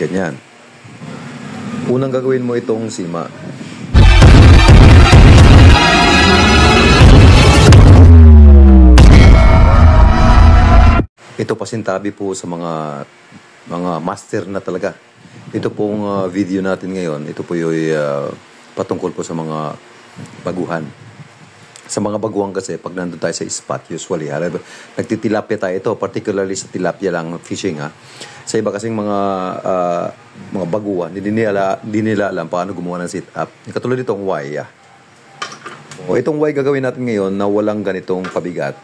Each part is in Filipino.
Ganyan. Unang gagawin mo itong sima. Ito pasintabi po sa mga master na talaga. Ito pong video natin ngayon, ito po yung patungkol po sa mga baguhan. Sa mga baguhan kasi, pag nandun tayo sa spot, usually, nagtitilapia tayo ito, particularly sa tilapia lang fishing, ha. Sa iba kasing mga baguhan, hindi nila alam paano gumawa ng sit-up. Katulad itong Y, O itong Y gagawin natin ngayon na walang ganitong pabigat.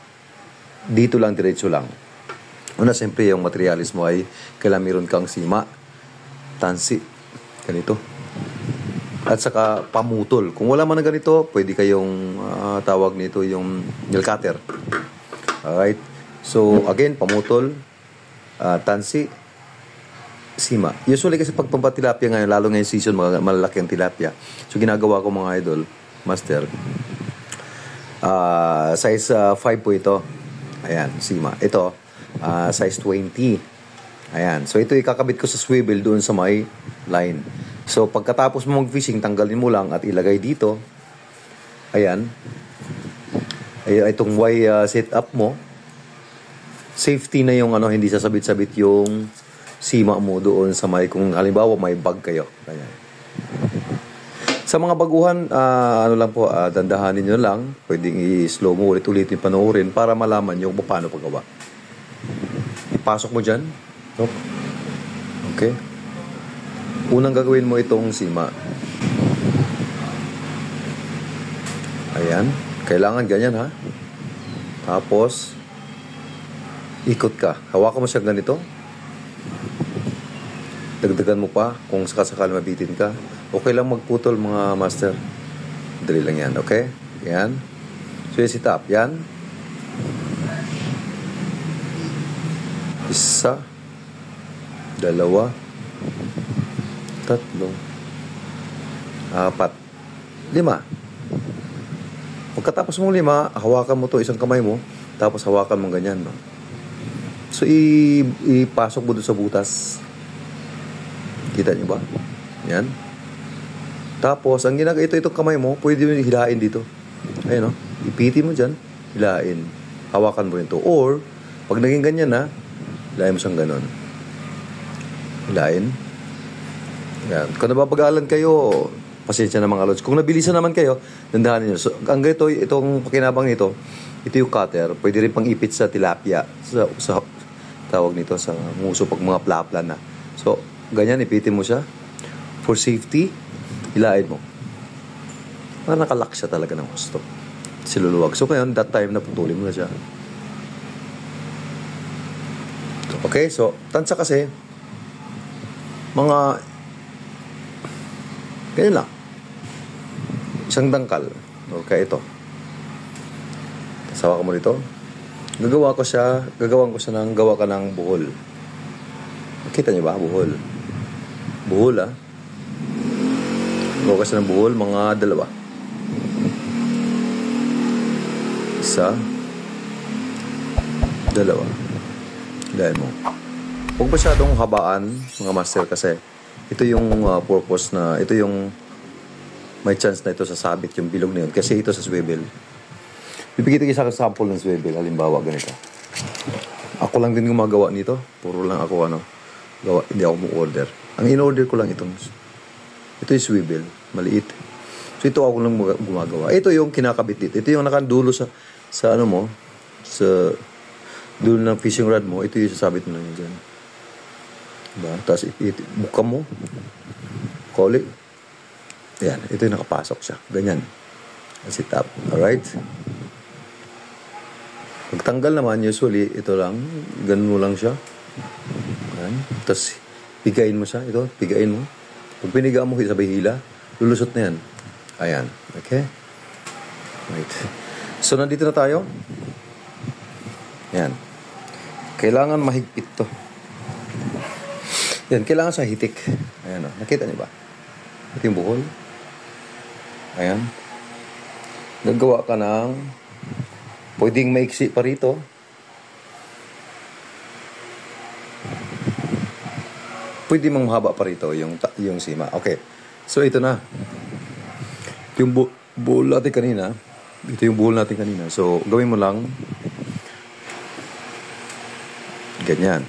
Dito lang, diretso lang. Una, siyempre, yung materialis mo ay kailangan meron kang sima, tansi, ganito. At saka pamutol. Kung wala man na ganito, pwede kayong tawag nito yung nail cutter. Alright? So, again, pamutol, tansi, sima. Usually kasi pag pampatilapia ngayon, lalo ngayong season, malalaki ang tilapia. So, ginagawa ko mga idol, master, size 5 po ito. Ayan, sima. Ito, size 20. Ayan. So, ito ikakabit ko sa swivel doon sa may line. So, pagkatapos mo mag-fishing, tanggalin mo lang at ilagay dito. Ayan. Itong Y setup mo. Safety na yung hindi sasabit-sabit yung sima mo doon sa may, kung halimbawa may bag kayo. Ayan. Sa mga baguhan, lang po, dandahanin nyo lang. Pwedeng i-slow mo ulit-ulitin panoorin para malaman nyo kung paano paggawa. Ipasok mo dyan. Okay. Unang gagawin mo itong sima. Ayan. Kailangan ganyan, ha. Tapos, ikot ka. Hawakan mo siya ganito. Dagdagan mo pa kung sakasakali mabitin ka. Okay lang magputol, mga master. Dali lang yan, okay? Yan. So, yung sit-up. Yan. Isa. Dalawa. Tatlo. Apat. 5. Pagkatapos mong 5, hawakan mo to isang kamay mo, tapos hawakan mo ganyan, no? So, ipasok mo doon sa butas. Kita niyo ba? Yan. Tapos, ang ginagawa itong kamay mo, pwede mo hilain dito. Ayun, no? Ipiti mo dyan, hilain. Hawakan mo rin to. Or, pag naging ganyan na, hilain mo siyang ganon. Hilain. Yan. Kung nababagalan kayo, pasensya na mga lods. Kung nabilisan naman kayo, dandahanin nyo. So, ang ganito, itong pakinabang nito, ito yung cutter. Pwede rin pang ipit sa tilapia. Sa tawag nito, sa nguso pag mga plaplan na. So, ganyan, ipitin mo siya. For safety, hilain mo. Nakalak siya talaga ng gusto. Siluluwag. So, ngayon, that time, naputulin mo na siya. Okay, so, tansa kasi, mga ganyan lang. Isang dangkal. Okay, ito. Sawa ka mo dito. Gagawa ko siya ng gawa ka ng buhol. Kita niyo ba? Buhol. Buhol, ha? Gawa ka siya ng buhol, mga 2. Isa. 2. Dahil mo. Huwag masyadong habaan, mga master, kasi ito yung purpose na, ito yung may chance na ito sasabit yung bilog na yun. Kasi ito sa swivel. Bibigyan ko isang sample ng swivel. Halimbawa, ganito. Ako lang din gumagawa nito. Puro lang ako, gawa. Hindi ako mo-order. Ang in-order ko lang itong, ito yung swivel. Maliit. So, ito ako lang gumagawa. Ito yung kinakabit dito. Ito yung nakandulo sa mo, sa dulo ng fishing rod mo. Ito yung sasabit mo lang yun dyan. Diba? Tapos, buka mo. Koli. Ayan. Ito yung nakapasok siya. Ganyan. Sit up. Alright? Pagtanggal naman, usually, ito lang. Ganun mo lang siya. Ayan. Tapos, pigain mo siya. Ito, pigain mo. Pag piniga mo, sabay hila, lulusot na yan. Ayan. Okay? Right. So, nandito na tayo. Ayan. Kailangan mahigpit to. Yan, kailangan sa hitik. Ayan, nakita niyo ba? Ito yung buhol. Ayan. Gagawa ka ng pwedeng maiksi pa rito. pwede mang mahaba pa rito yung sima. Okay. So, ito na. Ito yung buhol natin kanina. Ito yung buhol natin kanina. So, gawin mo lang ganyan.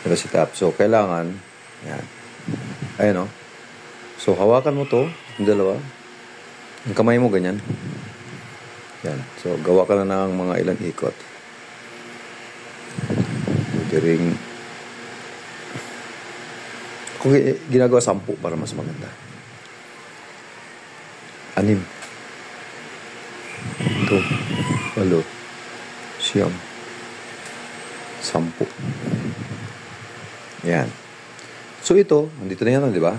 Ito si tap. So, kailangan yan. Ayan o. So, hawakan mo to. Yung dalawa. Yung kamay mo ganyan. Yan. So, gawa ka na ng mga ilang ikot. Pwede ring kung ginagawa 10 para mas maganda. 6. 7. 8. 9. 10. Yan. So ito, nandito na yan, di ba?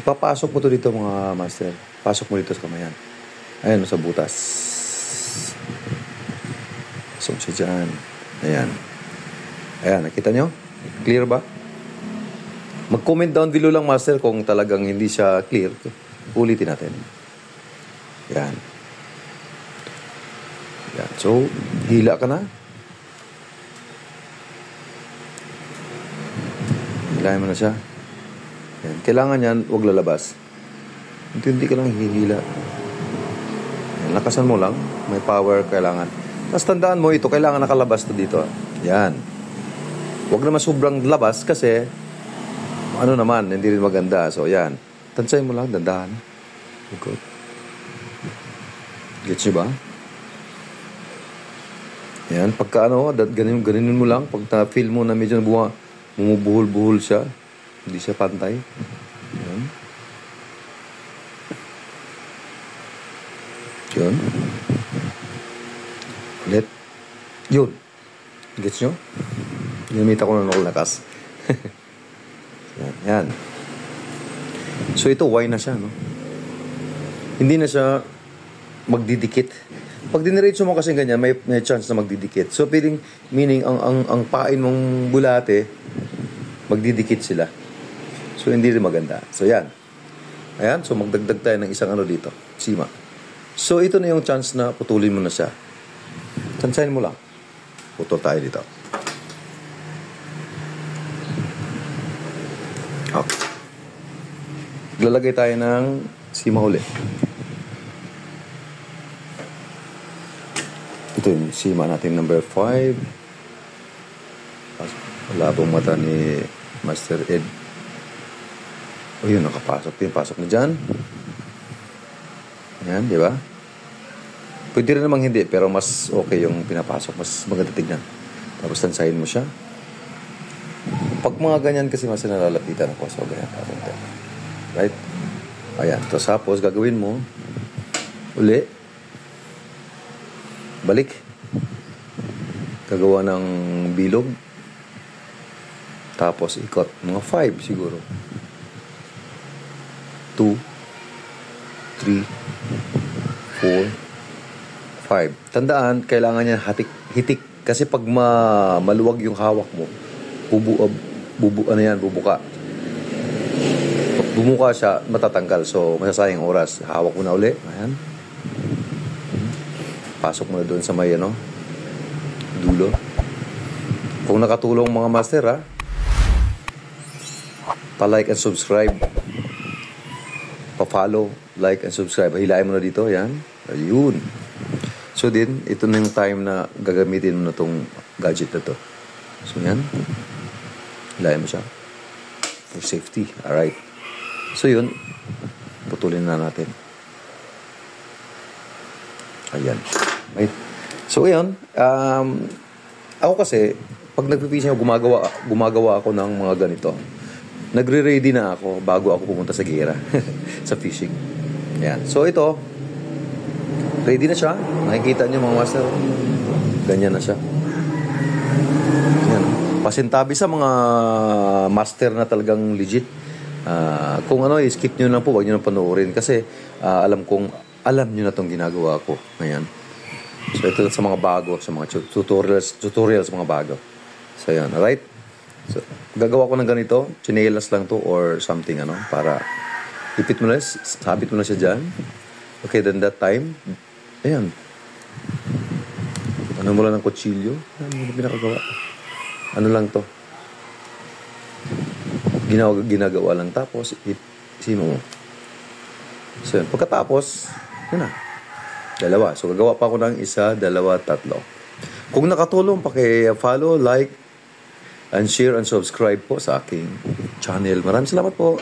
Ipapasok mo to dito mga master. Pasok mo dito sa kamayan. Ayan, sa butas. Pasok siya dyan. Ayan. Ayan, nakita nyo? Clear ba? Mag-comment down below lang, master, kung talagang hindi siya clear. Ulitin natin. Yan. Yan. So, hila ka na. Hilahin mo na siya. Yan. Kailangan yan, huwag lalabas. Hindi ka lang hihila. Yan. Lakasan mo lang. May power kailangan. Tapos tandaan mo ito, kailangan nakalabas to dito. Yan. Huwag naman sobrang labas kasi ano naman, hindi rin maganda. So, yan. Tansay mo lang, dandahan. Good. Gets nyo ba? Yan. Pagka ano, ganun mo lang. Pag feel mo na medyo bumubuhol-buhol siya, hindi siya pantay. Yan. Yun. Ulit. Yun. Gets nyo? Ginamita ko na nakulakas. Yan. So, ito, Y na siya, no? Hindi na siya magdidikit. Pag diniretso mo kasi ganyan, may chance na magdidikit. So, meaning, ang pain mong bulate, magdidikit sila. So, hindi rin maganda. So, yan. Ayan. So, magdagdag tayo ng isang ano dito. Sima. So, ito na yung chance na putulin mo na siya. Chansahin mo lang. Putol tayo dito. Okay. Lalagay tayo ng sima uli. Ito yung sima natin, number 5. Labong mata ni Master Ed. O yun, nakapasok din. Pasok na dyan. Yan, di ba? Pwede rin namang hindi, pero mas okay yung pinapasok. Mas maganda tignan. Tapos tansahin mo siya. Pag mga ganyan kasi mas nalalapitan ako. So, ganyan. Right? Ayan. Tapos, gagawin mo. Uli. Balik. Gagawa ng bilog. Tapos, ikot. Mga 5 siguro. 2, 3, 4, 5. Tandaan, kailangan niya hitik. Kasi pag maluwag yung hawak mo, bubuka. Pag bumuka siya, matatanggal. So, masasayang oras. Hawak mo na uli. Ayan. Pasok mo na doon sa may, dulo. Kung nakatulong mga master, pa-like and subscribe. Pa-follow, like and subscribe. Hilahin mo na dito. Ayan. Ayun. So din, ito na yung time na gagamitin mo na itong gadget na to. So yan. Hilahin mo siya. For safety. Alright. So yun. Putulin na natin. Ayan. Right. So ayan. Ako kasi, pag nagpipishing ako, gumagawa ako ng mga ganito. Nagre-ready na ako bago ako pumunta sa gera. Sa fishing. Ayan. So ito, ready na siya. Nakikita niyo mga master. Ganyan na siya. Ayan. Pasintabi sa mga master na talagang legit. Kung skip nyo lang po, wag nyo na panoorin. Kasi alam nyo na itong ginagawa ko. Ayan. So ito sa mga bago, sa mga tutorials mga bago. So ayan, alright? So, gagawa ko ng ganito. Chinelas lang to or something, para ipit mo na, sabit mo na siya dyan. Okay, then that time, ayan. Ano mo lang ng kutsilyo? Ano mo pinakagawa? Ano lang to? ginagawa lang. Tapos, sino mo. So, yun. Pagkatapos, yun na. 2. So, gagawa pa ako ng 1, 2, 3. Kung nakatulong, paki-follow, like, and share and subscribe po sa aking channel. Maraming salamat po.